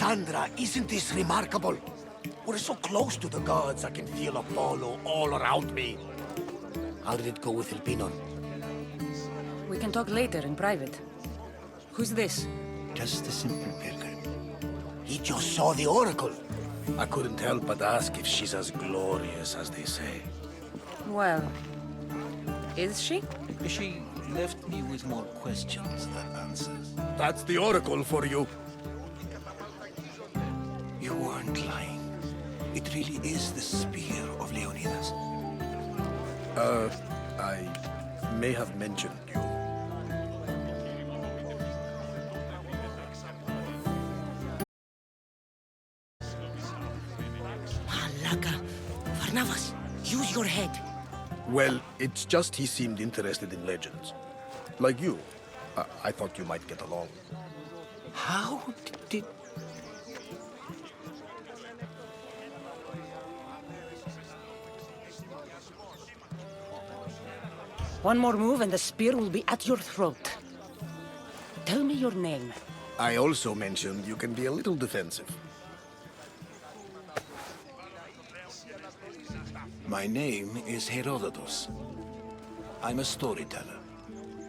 Cassandra, isn't this remarkable? We're so close to the gods, I can feel Apollo all around me. How did it go with Elpinor? We can talk later in private. Who's this? Just a simple pilgrim. He just saw the oracle. I couldn't help but ask if she's as glorious as they say. Well, is she? She left me with more questions than answers. That's the oracle for you. You weren't lying. It really is the spear of Leonidas. I may have mentioned you. Malaka. Varnavas, use your head. Well, it's just he seemed interested in legends. Like you. I thought you might get along. How did... One more move and the spear will be at your throat. Tell me your name. I also mentioned you can be a little defensive. My name is Herodotus. I'm a storyteller.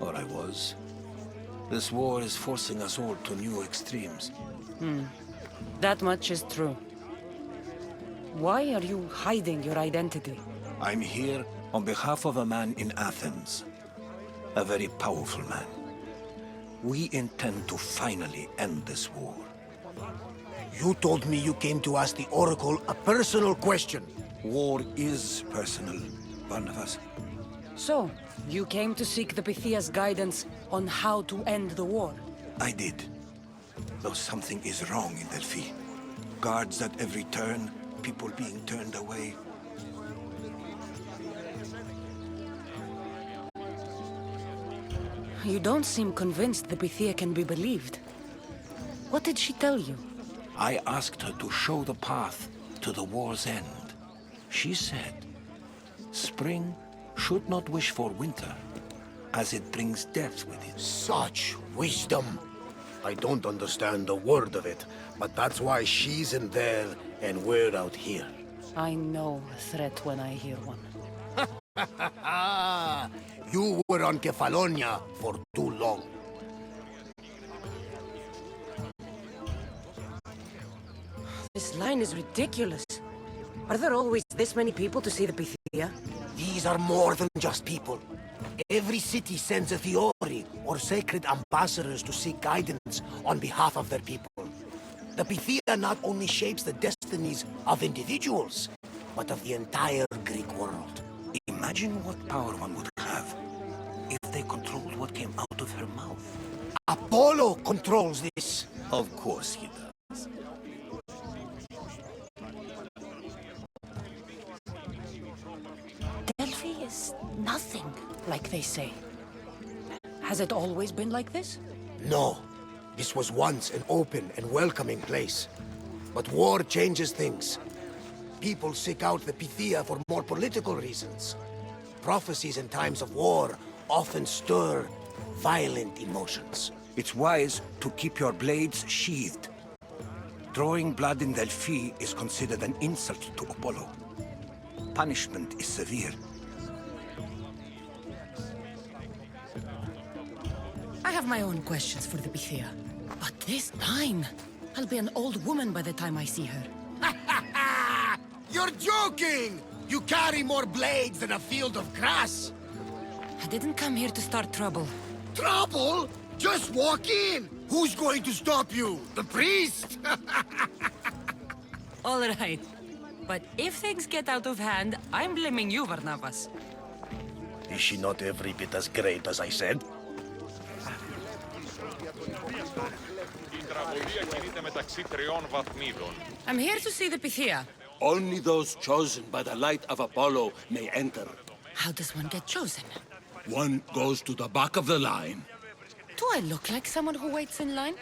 Or I was. This war is forcing us all to new extremes. That much is true. Why are you hiding your identity? I'm here on behalf of a man in Athens. A very powerful man. We intend to finally end this war. You told me you came to ask the oracle a personal question. War is personal, Barnabas. So, you came to seek the Pythia's guidance on how to end the war. I did. Though something is wrong in Delphi. Guards at every turn, people being turned away. You don't seem convinced the Pythia can be believed. What did she tell you? I asked her to show the path to the war's end. She said, spring should not wish for winter, as it brings death with it. Such wisdom. I don't understand a word of it, but that's why she's in there and we're out here. I know a threat when I hear one. You were on Kefalonia for too long. This line is ridiculous. Are there always this many people to see the Pythia? These are more than just people. Every city sends a Theori or sacred ambassadors to seek guidance on behalf of their people. The Pythia not only shapes the destinies of individuals, but of the entire Greek world. Imagine what power one would have if they controlled what came out of her mouth. Apollo controls this. Of course he does. Delphi is nothing, like they say. Has it always been like this? No. This was once an open and welcoming place. But war changes things. People seek out the Pythia for more political reasons. Prophecies in times of war often stir violent emotions. It's wise to keep your blades sheathed. Drawing blood in Delphi is considered an insult to Apollo. Punishment is severe. I have my own questions for the Pythia. But this line, I'll be an old woman by the time I see her. You're joking! You carry more blades than a field of grass! I didn't come here to start trouble. Trouble? Just walk in! Who's going to stop you? The priest? All right. But if things get out of hand, I'm blaming you, Varnavas. Is she not every bit as great as I said? I'm here to see the Pythia. Only those chosen by the light of Apollo may enter. How does one get chosen? One goes to the back of the line. Do I look like someone who waits in line?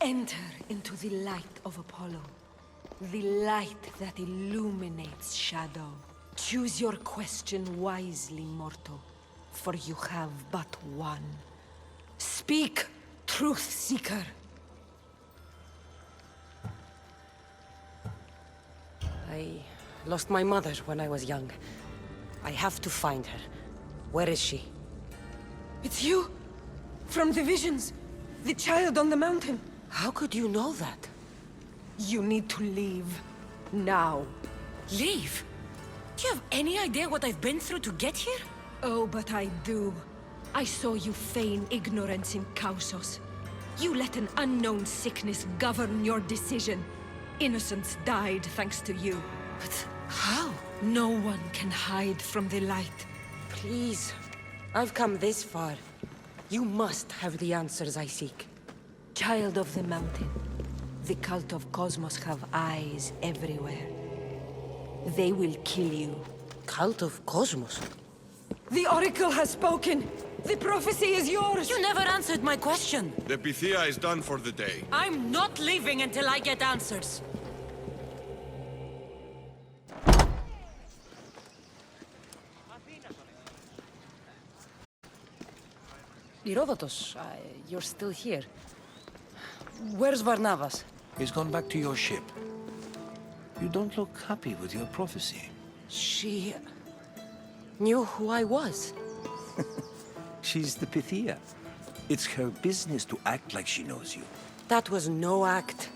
Enter into the light of Apollo. The light that illuminates shadow. Choose your question wisely, mortal, for you have but one. Speak, truth seeker. I lost my mother when I was young. I have to find her. Where is she? It's you! From the visions! The child on the mountain! How could you know that? You need to leave. Now. Leave? Do you have any idea what I've been through to get here? Oh, but I do. I saw you feign ignorance in Kausos. You let an unknown sickness govern your decision. Innocents died thanks to you. But how? No one can hide from the light. Please. I've come this far. You must have the answers I seek. Child of the Mountain, the cult of Cosmos have eyes everywhere. They will kill you. Cult of Cosmos? The Oracle has spoken! The prophecy is yours! You never answered my question! The Pythia is done for the day. I'm not leaving until I get answers! Herodotus, you're still here. Where's Varnavas? He's gone back to your ship. You don't look happy with your prophecy. She knew who I was. She's the Pythia. It's her business to act like she knows you. That was no act.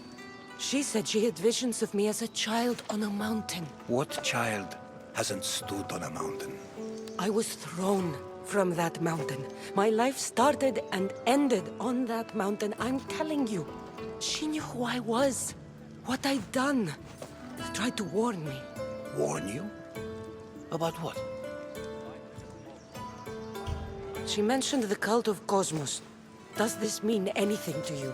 She said she had visions of me as a child on a mountain. What child hasn't stood on a mountain? I was thrown from that mountain. My life started and ended on that mountain. I'm telling you. She knew who I was, what I'd done. She tried to warn me. Warn you? About what? She mentioned the cult of Cosmos. Does this mean anything to you?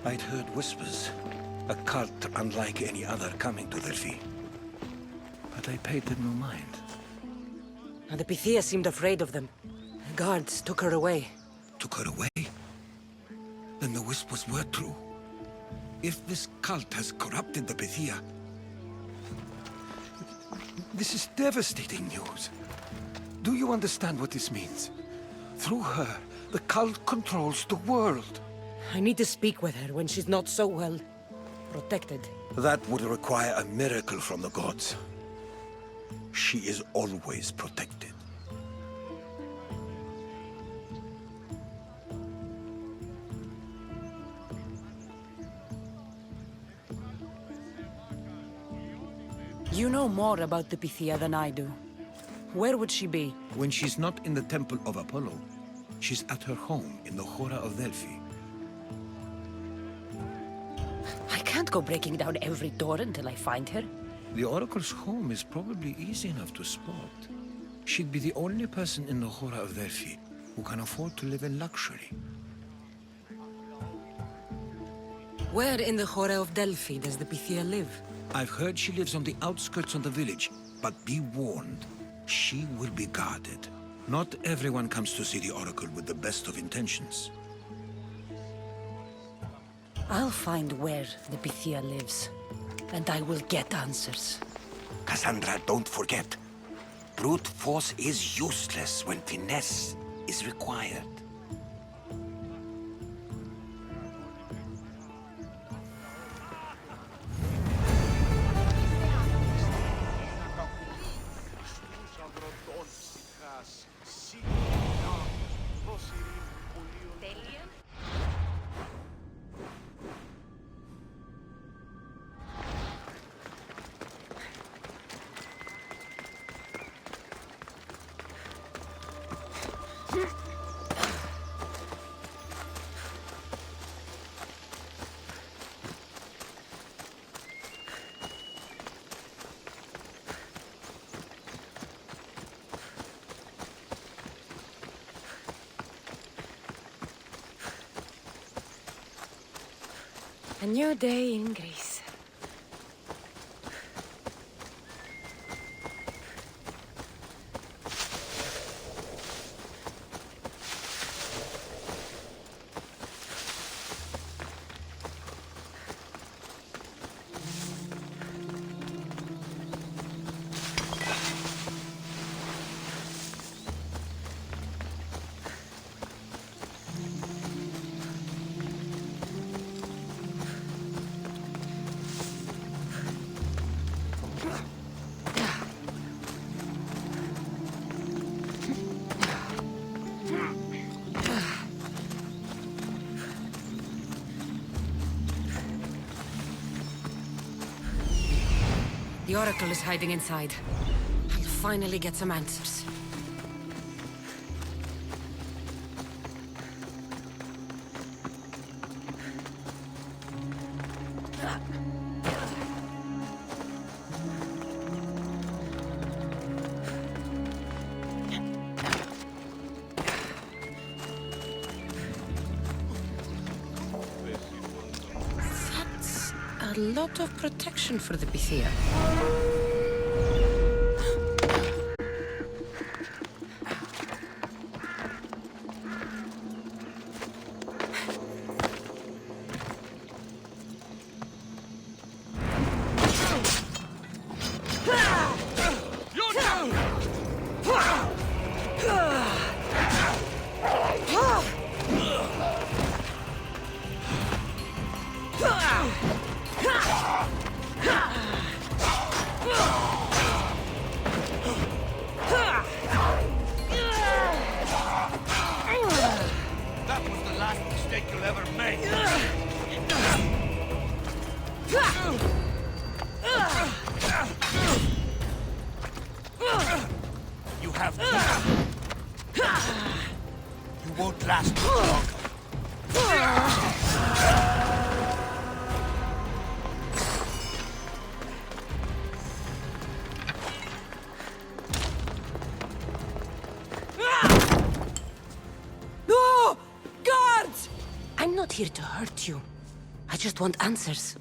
I'd heard whispers. A cult unlike any other coming to Delphi. But I paid them no mind. And the Pythia seemed afraid of them. The guards took her away. Took her away? Then the whispers were true. If this cult has corrupted the Pythia... This is devastating news. Do you understand what this means? Through her, the cult controls the world. I need to speak with her when she's not so well protected. That would require a miracle from the gods. She is always protected. You know more about the Pythia than I do. Where would she be? When she's not in the Temple of Apollo, she's at her home in the Hora of Delphi. I can't go breaking down every door until I find her. The Oracle's home is probably easy enough to spot. She'd be the only person in the Hora of Delphi who can afford to live in luxury. Where in the Hora of Delphi does the Pythia live? I've heard she lives on the outskirts of the village, but be warned, she will be guarded. Not everyone comes to see the Oracle with the best of intentions. I'll find where the Pythia lives, and I will get answers. Cassandra, don't forget. Brute force is useless when finesse is required. A new day in Greece. The Oracle is hiding inside. I'll finally get some answers. That's a lot of protection for the Pythia. That was the last mistake you'll ever make. You have to. You won't last long. No! Guards! I'm not here to hurt you. I just want answers.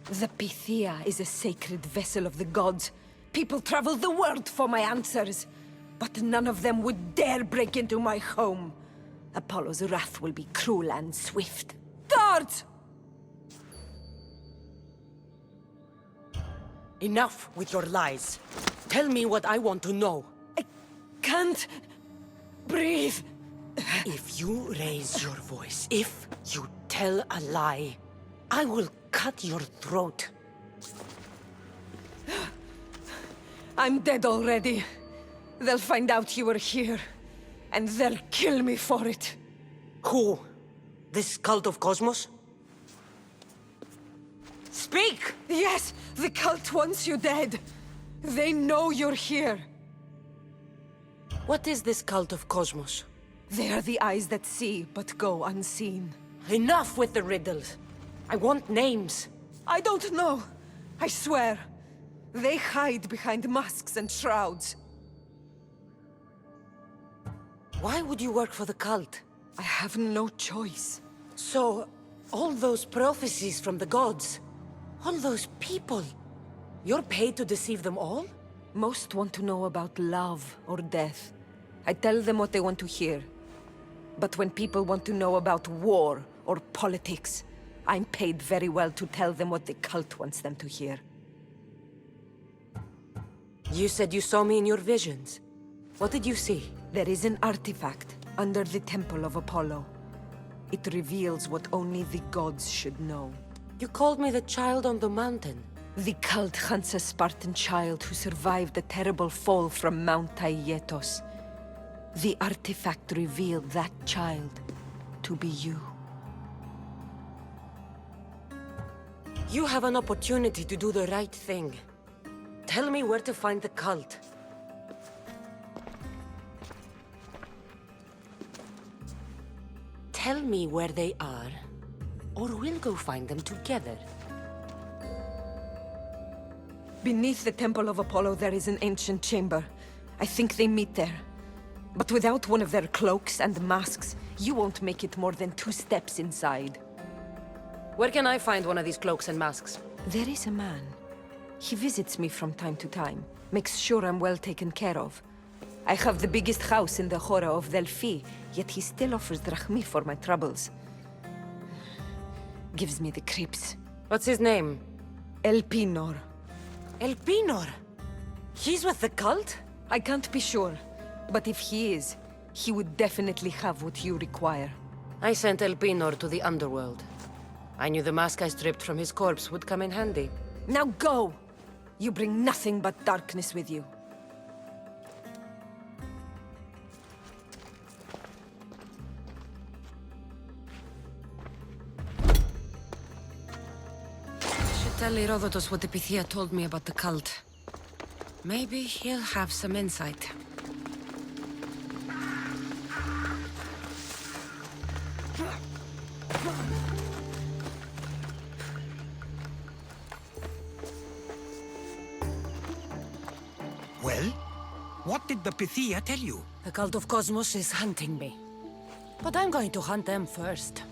The Pythia is a sacred vessel of the gods. People travel the world for my answers. But none of them would dare break into my home. Apollo's wrath will be cruel and swift. Guards! Enough with your lies. Tell me what I want to know. I can't breathe. If you raise your voice, if you tell a lie, I will cut your throat. I'm dead already. They'll find out you were here, and they'll kill me for it. Who? This cult of Cosmos? Speak! Yes, the cult wants you dead. They know you're here. What is this cult of Cosmos? They are the eyes that see, but go unseen. Enough with the riddles. I want names. I don't know. I swear. They hide behind masks and shrouds. Why would you work for the cult? I have no choice. So, all those prophecies from the gods, all those people, you're paid to deceive them all? Most want to know about love or death. I tell them what they want to hear. But when people want to know about war or politics, I'm paid very well to tell them what the cult wants them to hear. You said you saw me in your visions. What did you see? There is an artifact under the Temple of Apollo. It reveals what only the gods should know. You called me the child on the mountain. The cult hunts a Spartan child who survived the terrible fall from Mount Aietos. The artifact revealed that child to be you. You have an opportunity to do the right thing. Tell me where to find the cult. Tell me where they are, or we'll go find them together. Beneath the Temple of Apollo there is an ancient chamber. I think they meet there. But without one of their cloaks and masks, you won't make it more than 2 steps inside. Where can I find one of these cloaks and masks? There is a man. He visits me from time to time, makes sure I'm well taken care of. I have the biggest house in the Hora of Delphi, yet he still offers drachmi for my troubles. Gives me the creeps. What's his name? Elpinor. Elpinor? He's with the cult? I can't be sure, but if he is, he would definitely have what you require. I sent Elpinor to the underworld. I knew the mask I stripped from his corpse would come in handy. Now go! You bring nothing but darkness with you. Tell Herodotus what the Pythia told me about the cult. Maybe he'll have some insight. Well, what did the Pythia tell you? The cult of Cosmos is hunting me. But I'm going to hunt them first.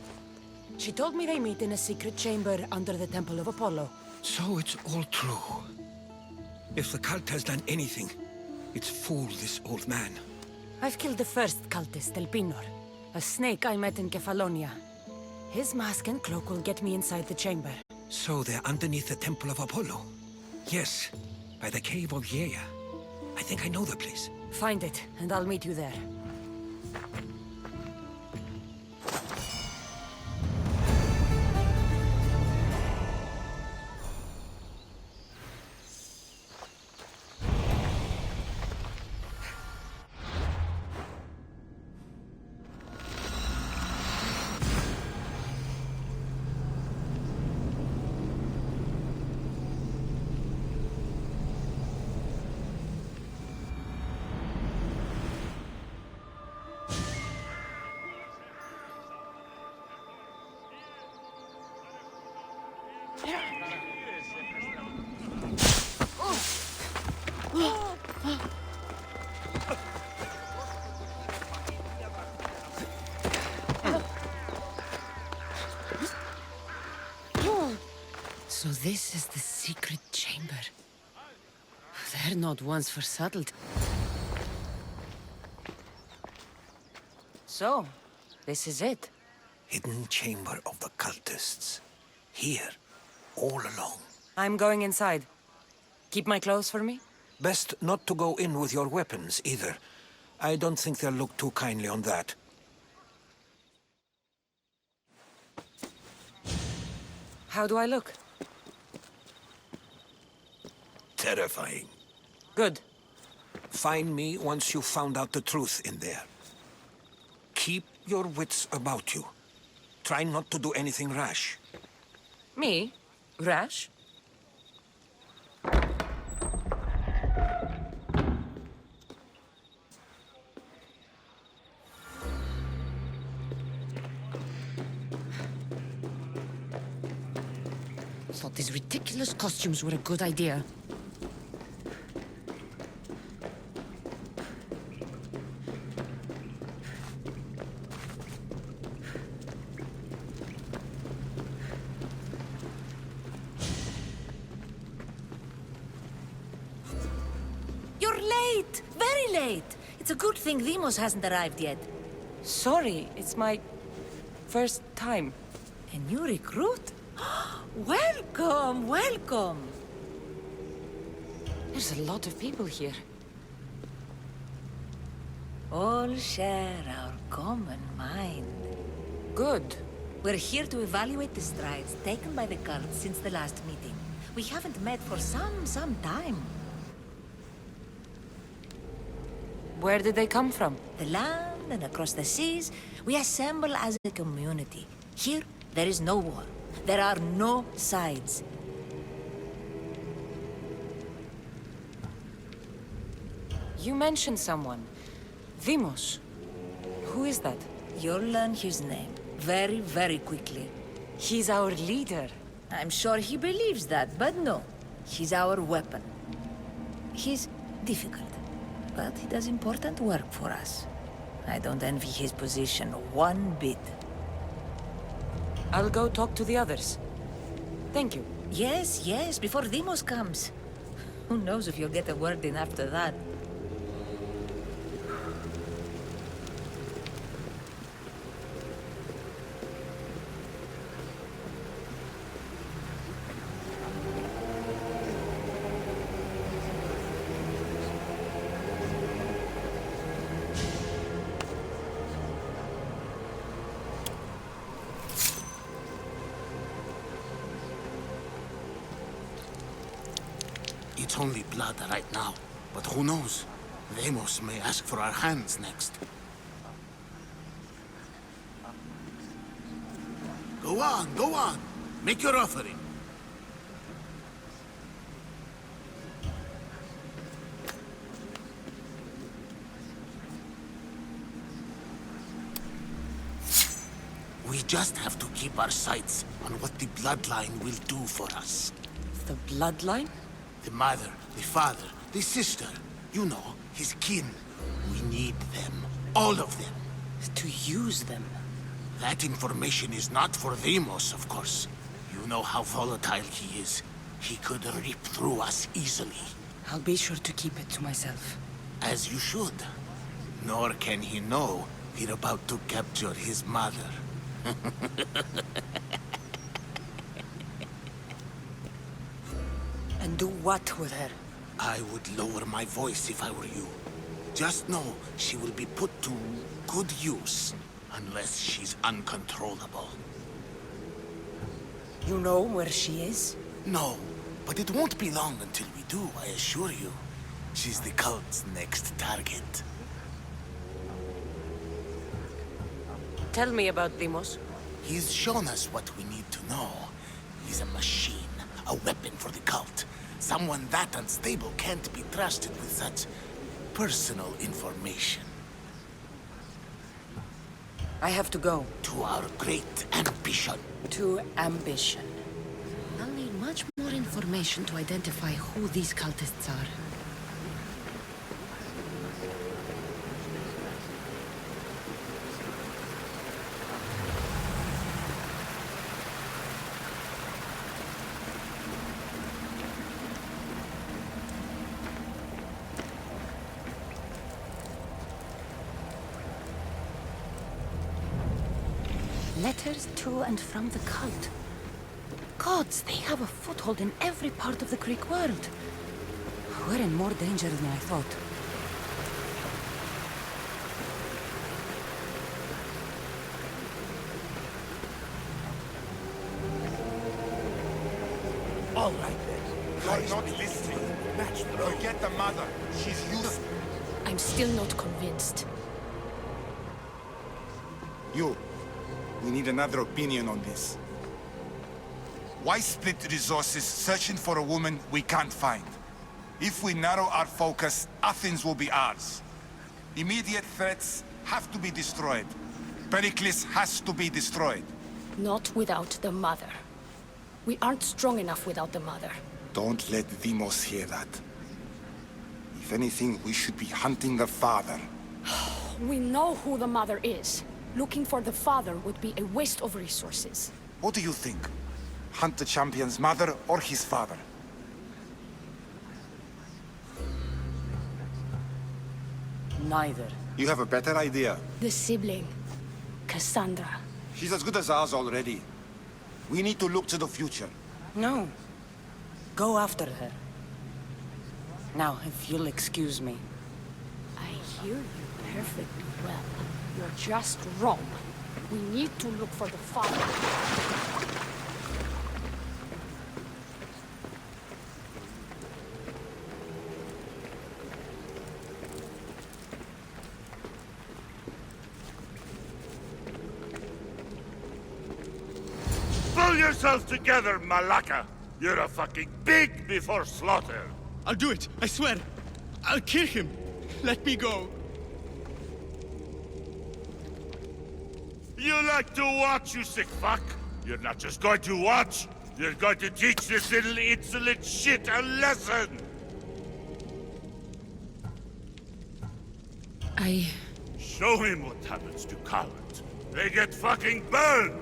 She told me they meet in a secret chamber under the Temple of Apollo. So it's all true. If the cult has done anything, it's fooled this old man. I've killed the first cultist, Elpinor, a snake I met in Kefalonia. His mask and cloak will get me inside the chamber. So they're underneath the Temple of Apollo? Yes, by the cave of Yea. I think I know the place. Find it, and I'll meet you there. So this is the secret chamber. They're not ones for subtlety. So, this is it. Hidden chamber of the cultists. Here, all alone. I'm going inside. Keep my clothes for me? Best not to go in with your weapons, either. I don't think they'll look too kindly on that. How do I look? Terrifying. Good. Find me once you've found out the truth in there. Keep your wits about you. Try not to do anything rash. Me? Rash? Thought these ridiculous costumes were a good idea. You're late! Very late! It's a good thing Demos hasn't arrived yet. Sorry, it's my first time. A new recruit? Welcome, welcome! There's a lot of people here. All share our common mind. Good. We're here to evaluate the strides taken by the cult since the last meeting. We haven't met for some time. Where did they come from? The land and across the seas, we assemble as a community. Here, there is no war. There are no sides. You mentioned someone. Vimos. Who is that? You'll learn his name very, very quickly. He's our leader. I'm sure he believes that, but no. He's our weapon. He's difficult, but he does important work for us. I don't envy his position one bit. I'll go talk to the others. Thank you. Yes, yes, before Demos comes. Who knows if you'll get a word in after that. It's only blood right now, but who knows? Vemos may ask for our hands next. Go on, go on. Make your offering. We just have to keep our sights on what the bloodline will do for us. The bloodline? The mother, the father, the sister. You know, his kin. We need them. All of them. To use them. That information is not for Demos, of course. You know how volatile he is. He could rip through us easily. I'll be sure to keep it to myself. As you should. Nor can he know we're about to capture his mother. And do what with her? I would lower my voice if I were you. Just know she will be put to good use, unless she's uncontrollable. You know where she is? No, but it won't be long until we do, I assure you. She's the cult's next target. Tell me about Demos. He's shown us what we need to know. He's a machine, a weapon for the cult. Someone that unstable can't be trusted with such personal information. I have to go. To our great ambition. To ambition. I'll need much more information to identify who these cultists are. Letters to and from the cult. Gods, they have a foothold in every part of the Greek world. We're in more danger than I thought. All right then. You're not listening. Forget the mother. She's useless. I'm still not convinced. We need another opinion on this. Why split resources searching for a woman we can't find? If we narrow our focus, Athens will be ours. Immediate threats have to be destroyed. Pericles has to be destroyed. Not without the mother. We aren't strong enough without the mother. Don't let Demos hear that. If anything, we should be hunting the father. We know who the mother is. Looking for the father would be a waste of resources. What do you think? Hunt the champion's mother or his father? Neither. You have a better idea. The sibling, Cassandra. She's as good as ours already. We need to look to the future. No. Go after her. Now, if you'll excuse me. I hear you perfectly well. You're just wrong. We need to look for the father. Pull yourself together, Malaka! You're a fucking pig before slaughter! I'll do it, I swear. I'll kill him. Let me go. You like to watch, you sick fuck? You're not just going to watch, you're going to teach this little insolent shit a lesson! I... Show him what happens to cowards. They get fucking burned!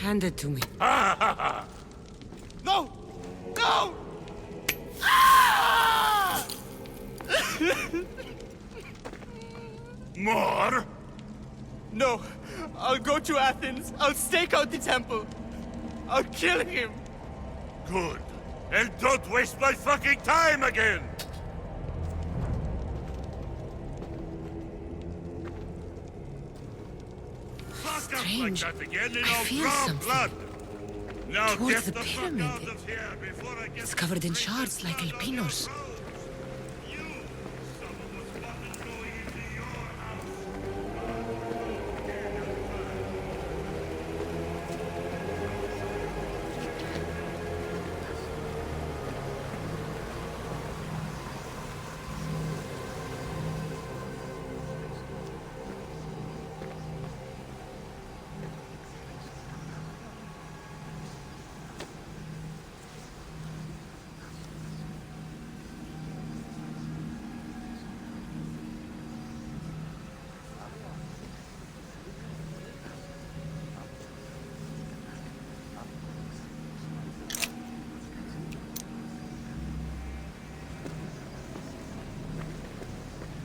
Hand it to me. No! No! More? No. I'll go to Athens. I'll stake out the temple. I'll kill him. Good. And don't waste my fucking time again! Fuck up like Strange. that again in I our feel brown something. blood! Now Towards get the the fuck pyramid. out of here before I get It's covered in shards like alpinos. You! Someone was fucking going into your house!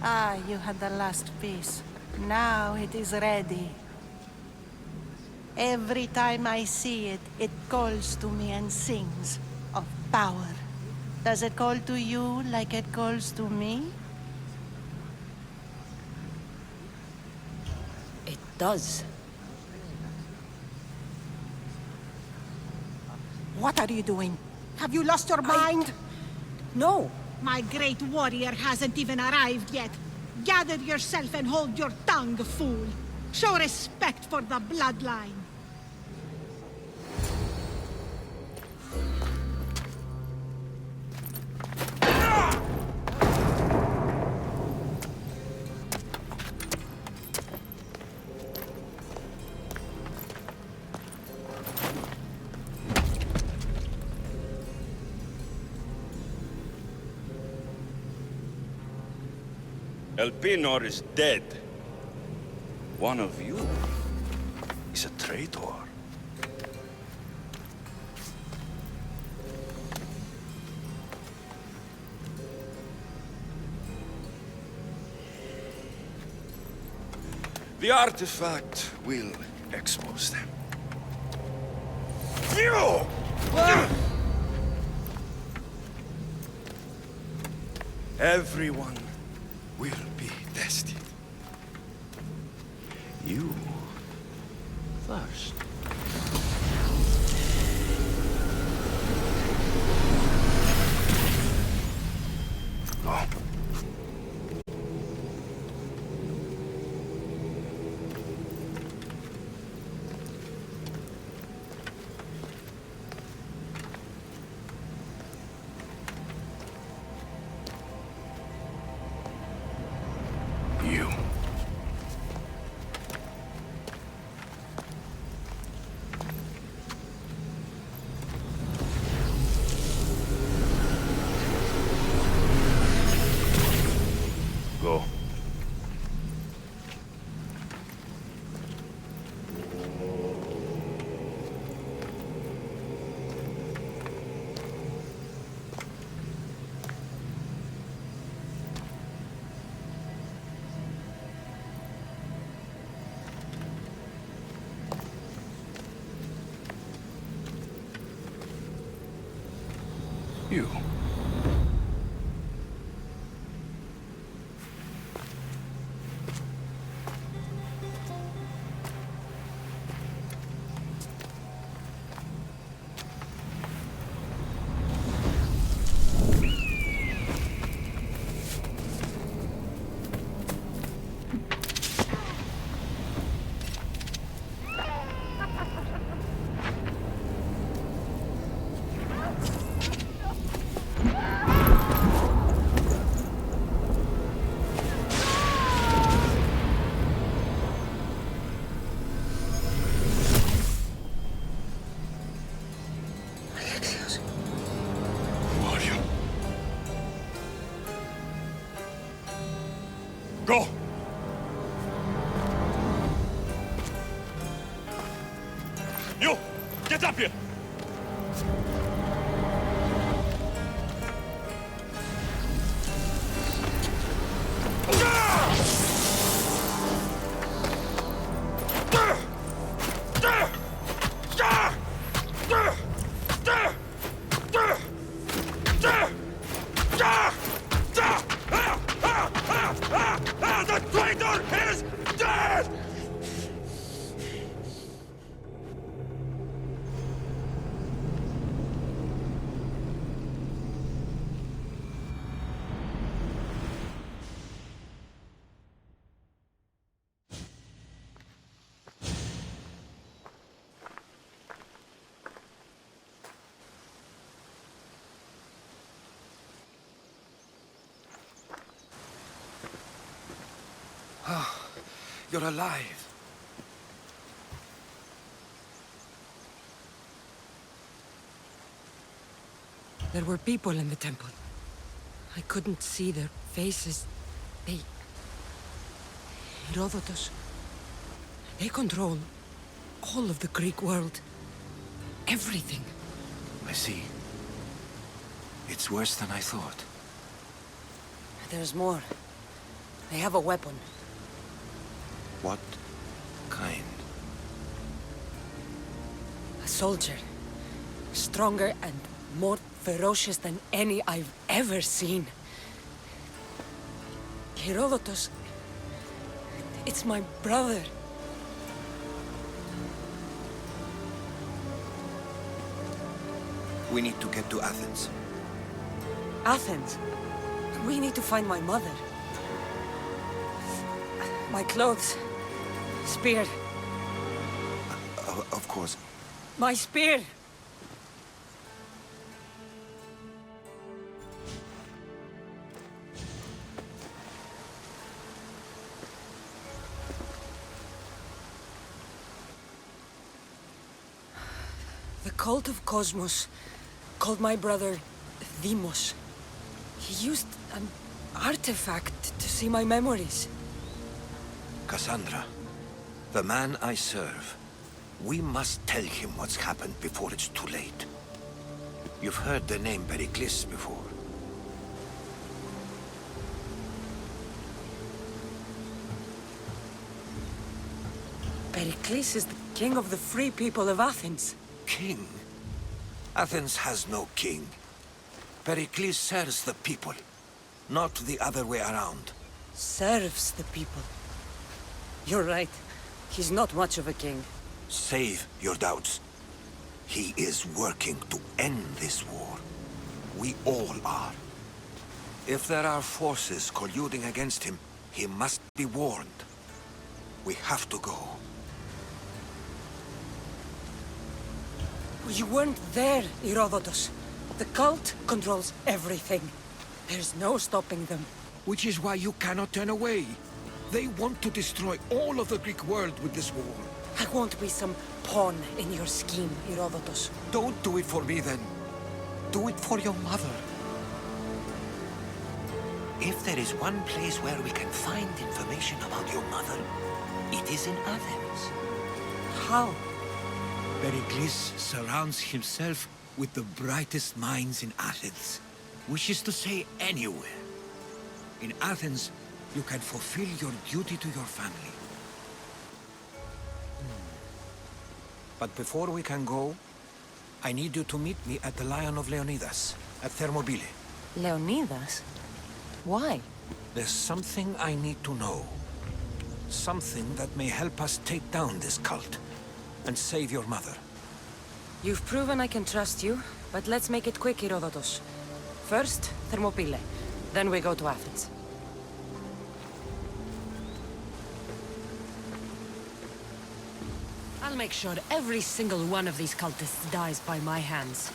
Ah, you had the last piece. Now it is ready. Every time I see it, it calls to me and sings of power. Does it call to you like it calls to me? It does. What are you doing? Have you lost your mind? No! My great warrior hasn't even arrived yet. Gather yourself and hold your tongue, fool. Show respect for the bloodline. Elpinor is dead. One of you is a traitor. The artifact will expose them. You! Everyone will be tested. You first. Go. You. Go. You. Who are you? Go! You! You're alive. There were people in the temple. I couldn't see their faces. They... Herodotus. They control all of the Greek world. Everything. I see. It's worse than I thought. There's more. They have a weapon. What kind? A soldier. Stronger and more ferocious than any I've ever seen. Herodotus... It's my brother. We need to get to Athens. Athens? We need to find my mother. My clothes. Spear. Of course. My spear! The cult of Cosmos called my brother Deimos. He used an artifact to see my memories. Cassandra, the man I serve. We must tell him what's happened before it's too late. You've heard the name Pericles before. Pericles is the king of the free people of Athens. King? Athens has no king. Pericles serves the people, not the other way around. Serves the people. You're right. He's not much of a king. Save your doubts. He is working to end this war. We all are. If there are forces colluding against him, he must be warned. We have to go. You weren't there, Herodotus. The cult controls everything. There's no stopping them. Which is why you cannot turn away. They want to destroy all of the Greek world with this war. I won't be some pawn in your scheme, Herodotus. Don't do it for me, then. Do it for your mother. If there is one place where we can find information about your mother, it is in Athens. How? Pericles surrounds himself with the brightest minds in Athens. Which is to say, anywhere. In Athens, you can fulfill your duty to your family. But before we can go, I need you to meet me at the Lion of Leonidas, at Thermopylae. Leonidas? Why? There's something I need to know. Something that may help us take down this cult and save your mother. You've proven I can trust you, but let's make it quick, Herodotus. First, Thermopylae. Then we go to Athens. I'll make sure every single one of these cultists dies by my hands.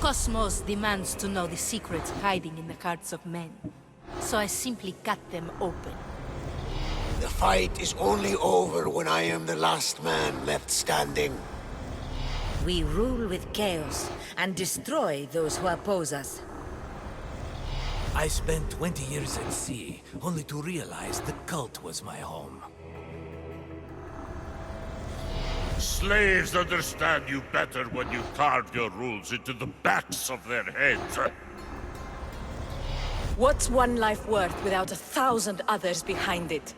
Cosmos demands to know the secrets hiding in the hearts of men. So I simply cut them open. The fight is only over when I am the last man left standing. We rule with chaos and destroy those who oppose us. I spent 20 years at sea, only to realize the cult was my home. Slaves understand you better when you carve your rules into the backs of their heads. What's one life worth without 1,000 others behind it?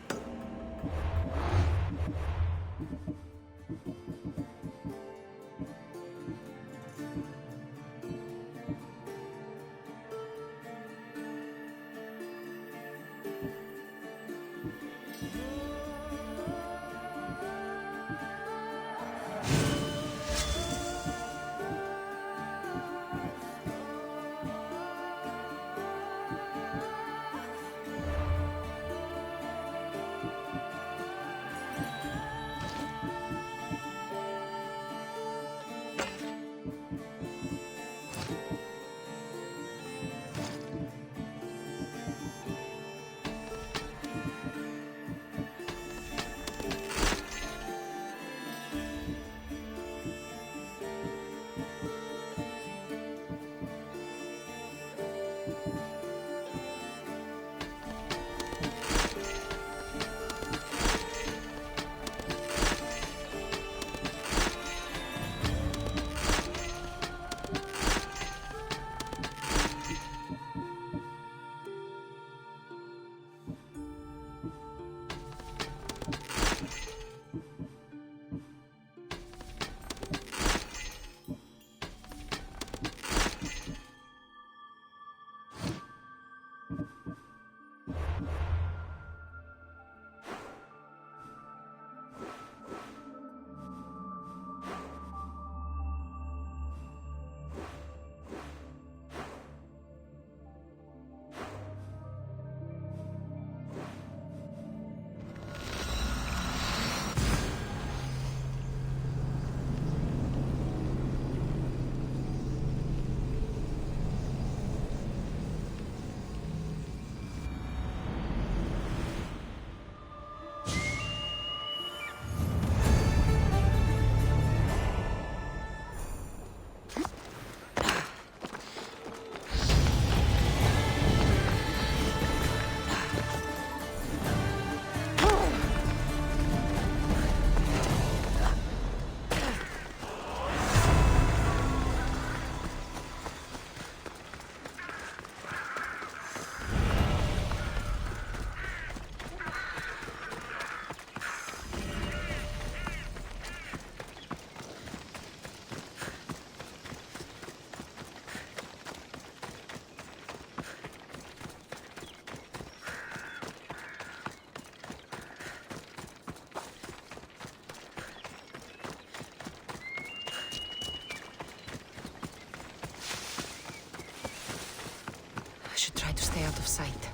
should try to stay out of sight.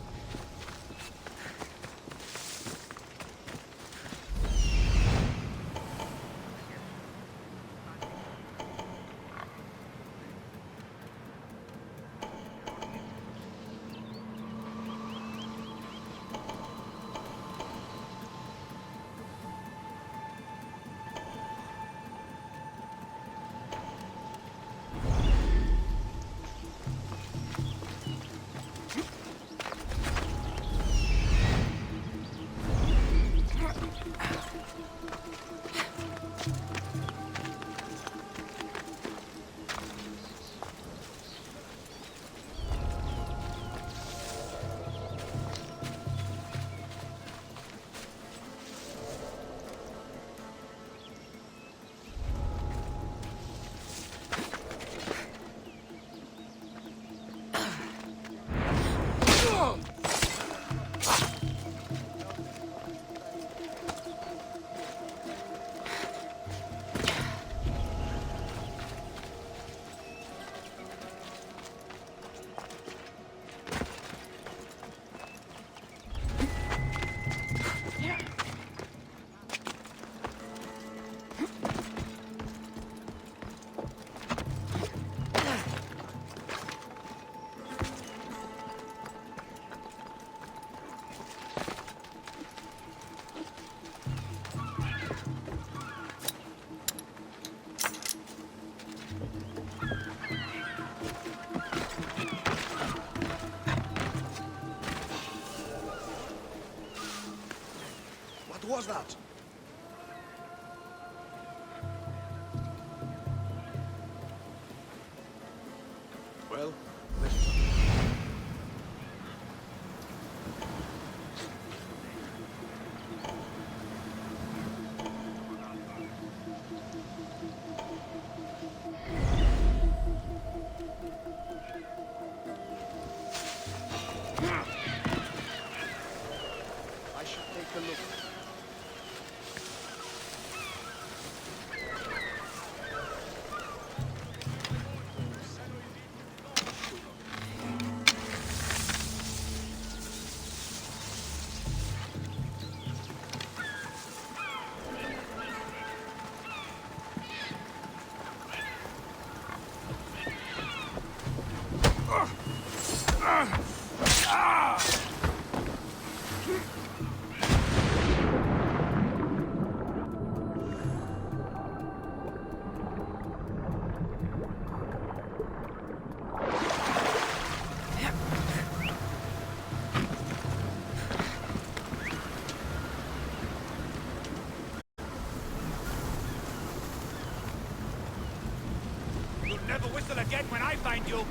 What was that? Well, I should take a look. You'll never whistle again when I find you!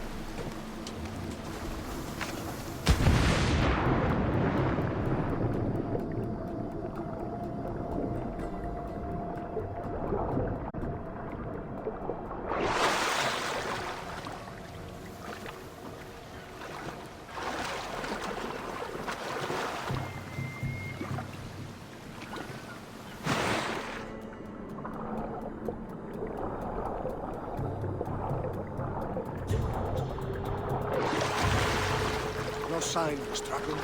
No sign of a struggle.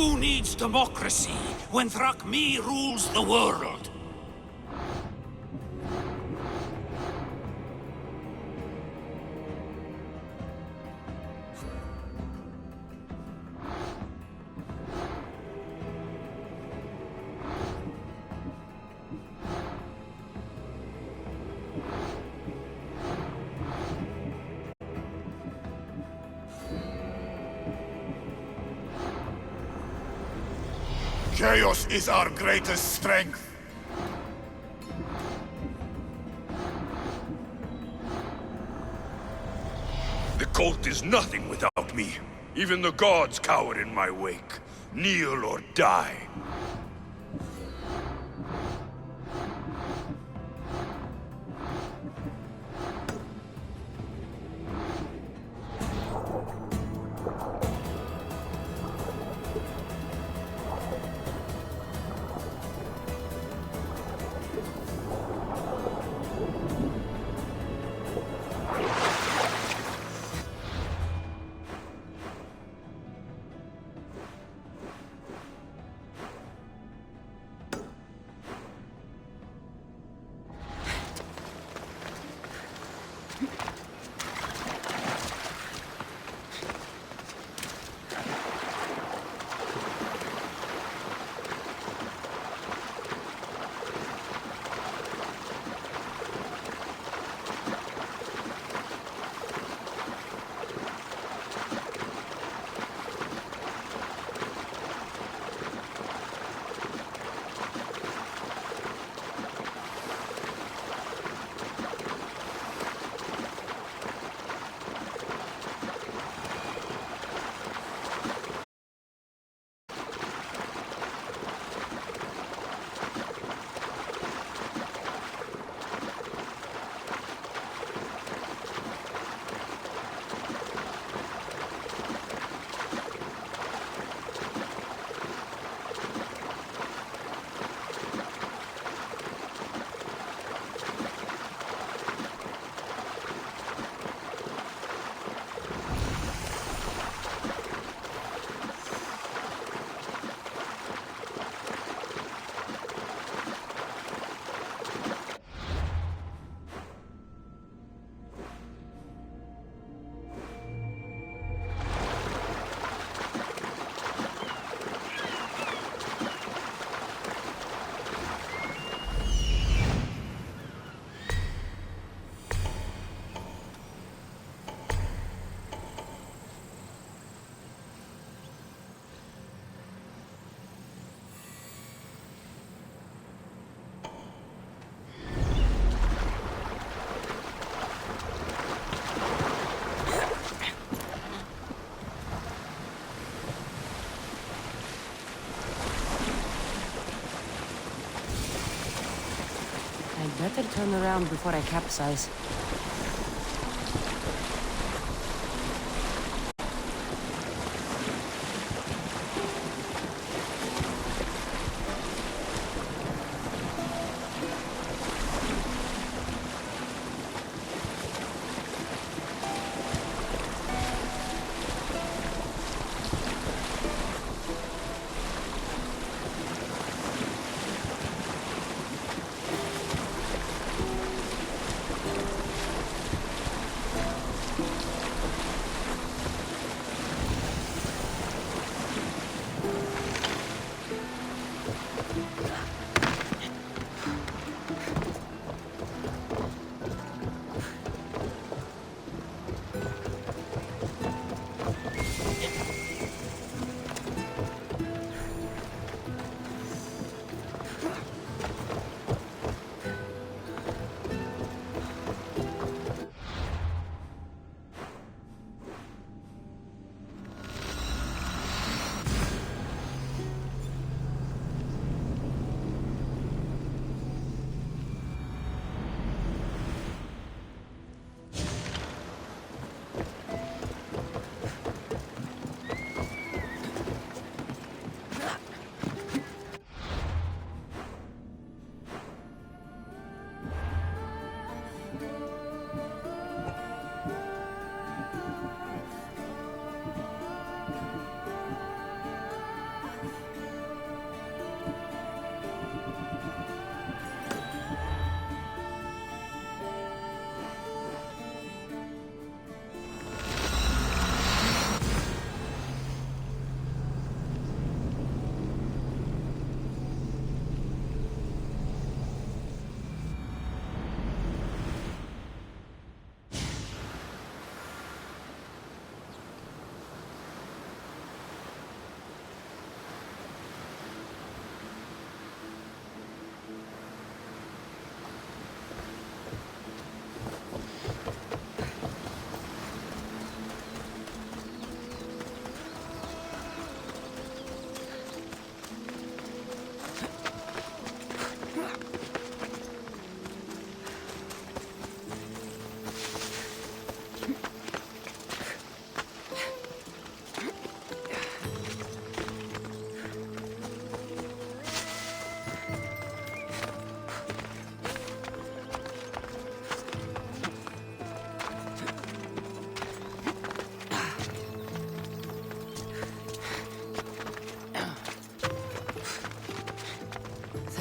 Who needs democracy when Thrakmi rules the world? Chaos is our greatest strength. The cult is nothing without me. Even the gods cower in my wake. Kneel or die. Better turn around before I capsize.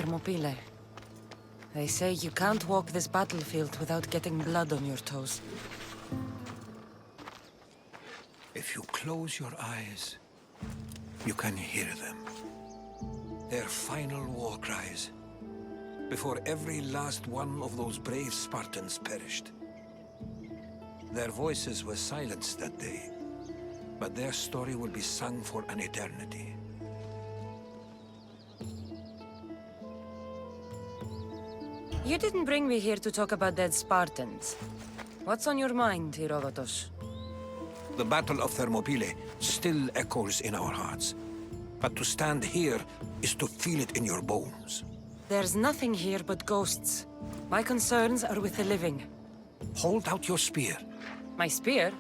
Thermopylae. They say you can't walk this battlefield without getting blood on your toes. If you close your eyes, you can hear them. Their final war cries, before every last one of those brave Spartans perished. Their voices were silenced that day, but their story will be sung for an eternity. You didn't bring me here to talk about dead Spartans. What's on your mind, Herodotus? The Battle of Thermopylae still echoes in our hearts. But to stand here is to feel it in your bones. There's nothing here but ghosts. My concerns are with the living. Hold out your spear. My spear?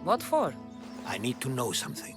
What for? I need to know something.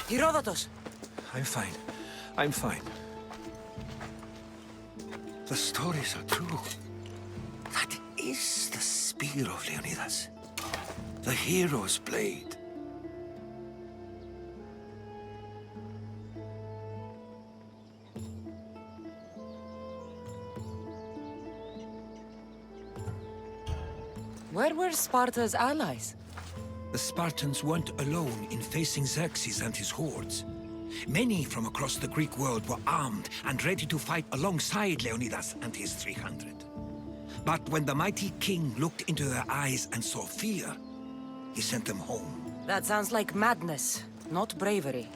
Herodotus! I'm fine. I'm fine. The stories are true. That is the spear of Leonidas. The hero's blade. Where were Sparta's allies? The Spartans weren't alone in facing Xerxes and his hordes. Many from across the Greek world were armed and ready to fight alongside Leonidas and his 300. But when the mighty king looked into their eyes and saw fear, he sent them home. That sounds like madness, not bravery.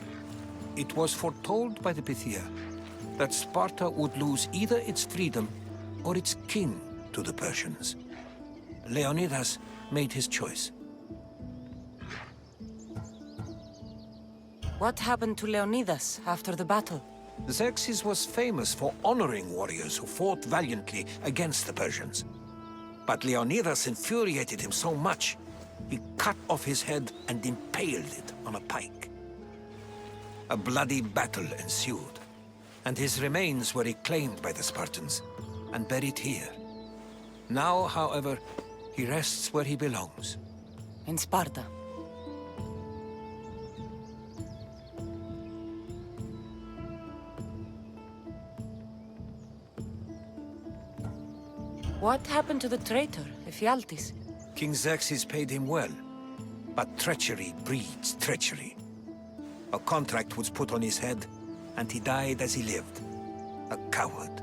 It was foretold by the Pythia that Sparta would lose either its freedom or its king to the Persians. Leonidas made his choice. What happened to Leonidas after the battle? Xerxes was famous for honoring warriors who fought valiantly against the Persians. But Leonidas infuriated him so much, he cut off his head and impaled it on a pike. A bloody battle ensued, and his remains were reclaimed by the Spartans and buried here. Now, however, he rests where he belongs. In Sparta. What happened to the traitor, Ephialtes? King Xerxes paid him well, but treachery breeds treachery. A contract was put on his head, and he died as he lived. A coward.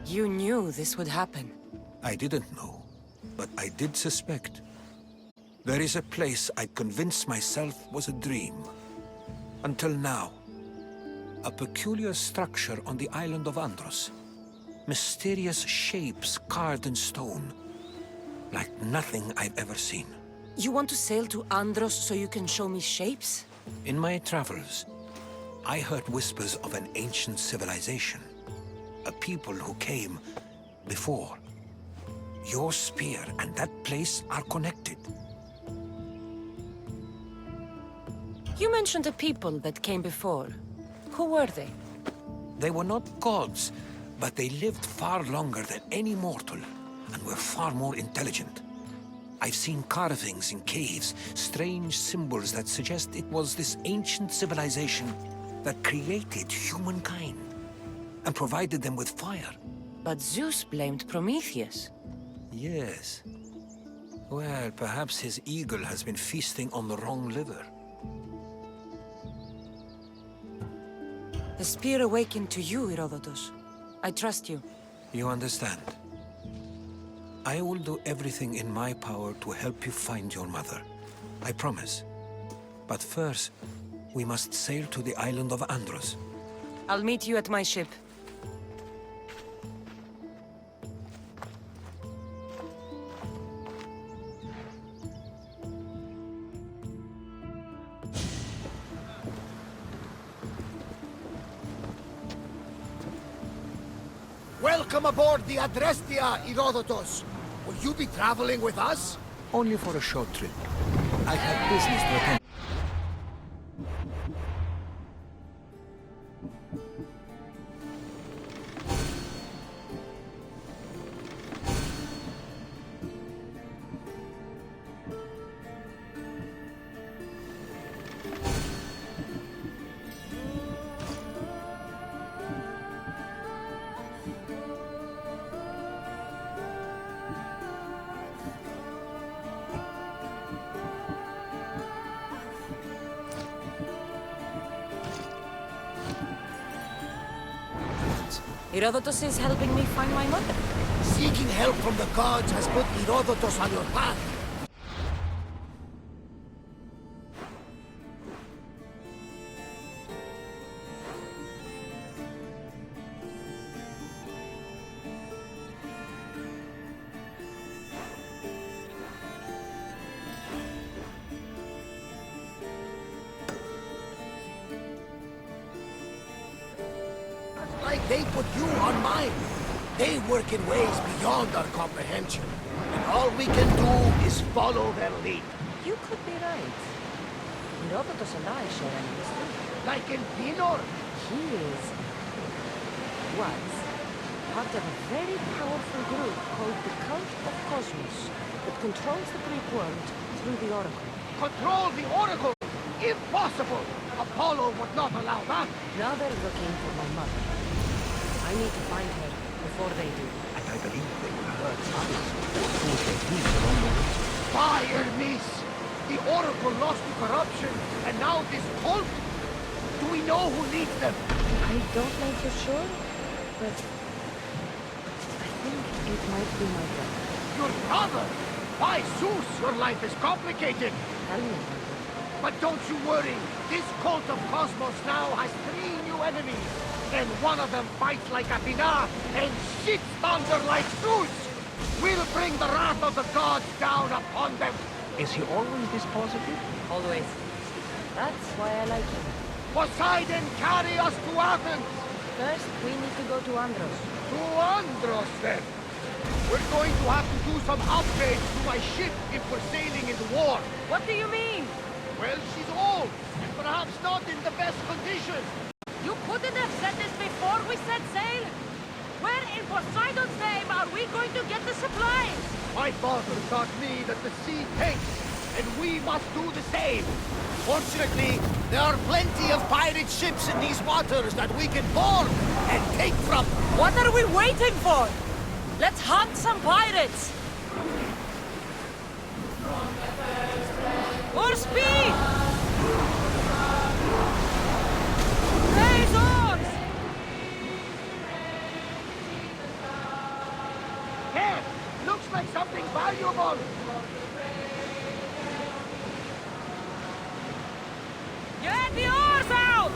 You knew this would happen. I didn't know, but I did suspect. There is a place I'd convinced myself was a dream. Until now. A peculiar structure on the island of Andros. Mysterious shapes carved in stone. Like nothing I've ever seen. You want to sail to Andros so you can show me shapes? In my travels, I heard whispers of an ancient civilization. A people who came before. Your spear and that place are connected. You mentioned a people that came before. Who were they? They were not gods, but they lived far longer than any mortal, and were far more intelligent. I've seen carvings in caves, strange symbols that suggest it was this ancient civilization that created humankind, and provided them with fire. But Zeus blamed Prometheus. Yes. Well, perhaps his eagle has been feasting on the wrong liver. The spear awakened to you, Herodotus. I trust you. You understand. I will do everything in my power to help you find your mother. I promise. But first, we must sail to the island of Andros. I'll meet you at my ship. Welcome aboard the Adrestia, Herodotus. Will you be traveling with us? Only for a short trip. I have business to attend. Herodotus is helping me find my mother. Seeking help from the gods has put Herodotus on your path. Like they put you on mine. They work in ways beyond our comprehension. And all we can do is follow their lead. You could be right. Herodotus and I share an history. Like in Pinor. He was part of a very powerful group called the Cult of Cosmos that controls the Greek world through the Oracle. Control the Oracle? Impossible! Apollo would not allow that. Now they're looking for my mother. I need to find her before they do. And I believe they will hurt others or prove their deeds along the way. By Hermes! The Oracle lost to corruption, and now this cult? Do we know who leads them? I don't know for sure, but I think it might be my brother. Your brother? By Zeus, your life is complicated. Tell me. But don't you worry. This cult of Cosmos now has 3 new enemies. And one of them fights like Athena and shits thunder like Zeus. We'll bring the wrath of the gods down upon them. Is he always this positive? Always. That's why I like him. Poseidon, carry us to Athens. First, we need to go to Andros. To Andros, then. We're going to have to do some upgrades to my ship if we're sailing into war. What do you mean? Well, she's old, and perhaps not in the best condition. You couldn't have said this before we set sail? Where in Poseidon's name are we going to get the supplies? My father taught me that the sea takes, and we must do the same. Fortunately, there are plenty of pirate ships in these waters that we can board and take from them. What are we waiting for? Let's hunt some pirates! More speed! Raise oars! Here! Looks like something valuable! Get the oars out!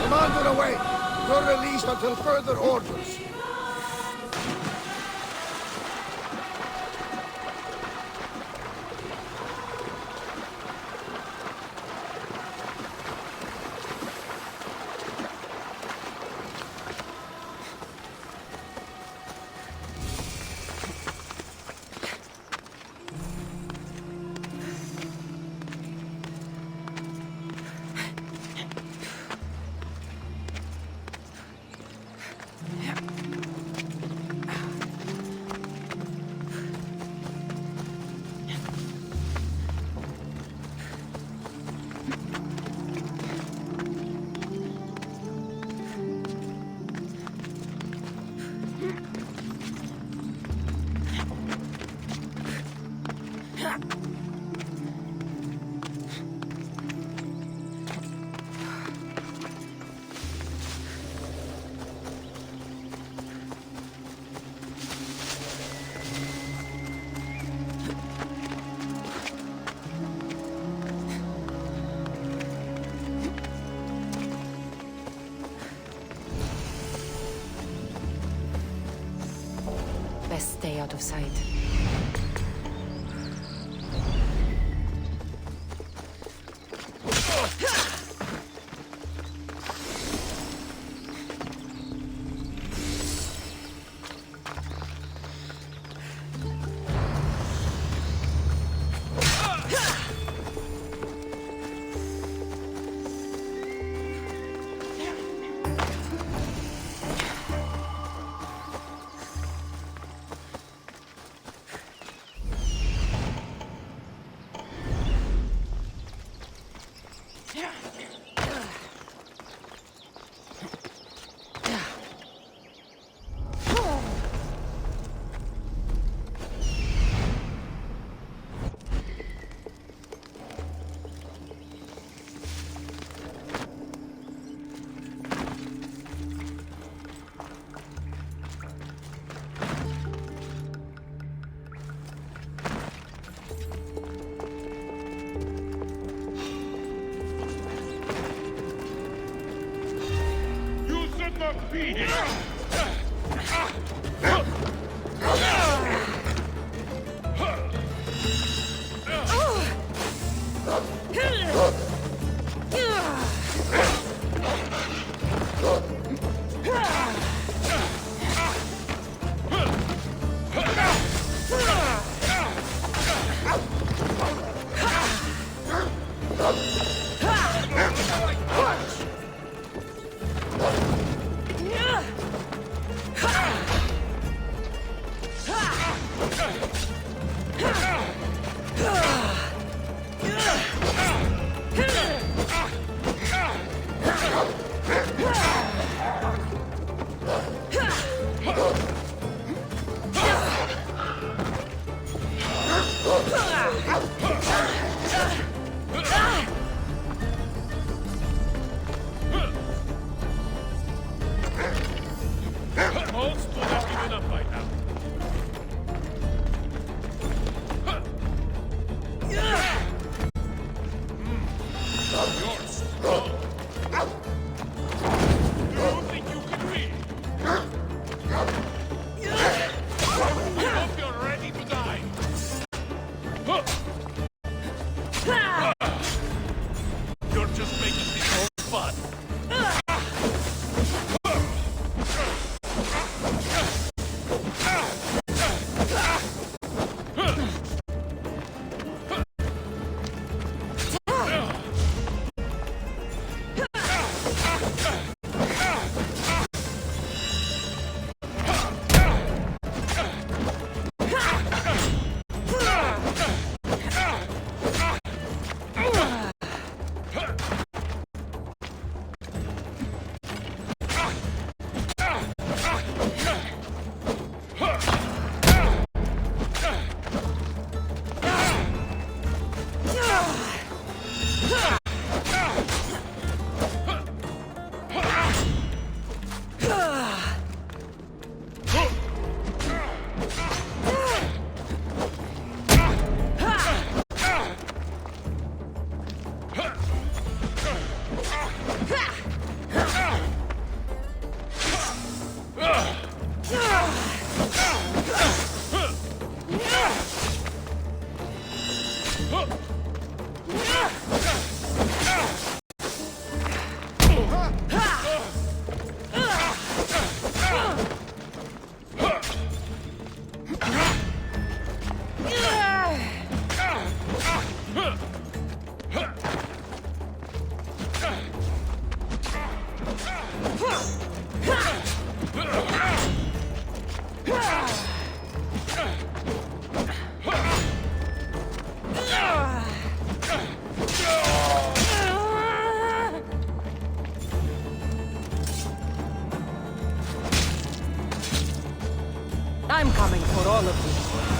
Commander, away! You're released until further orders. Best stay out of sight. Be here! I'm coming for all of you.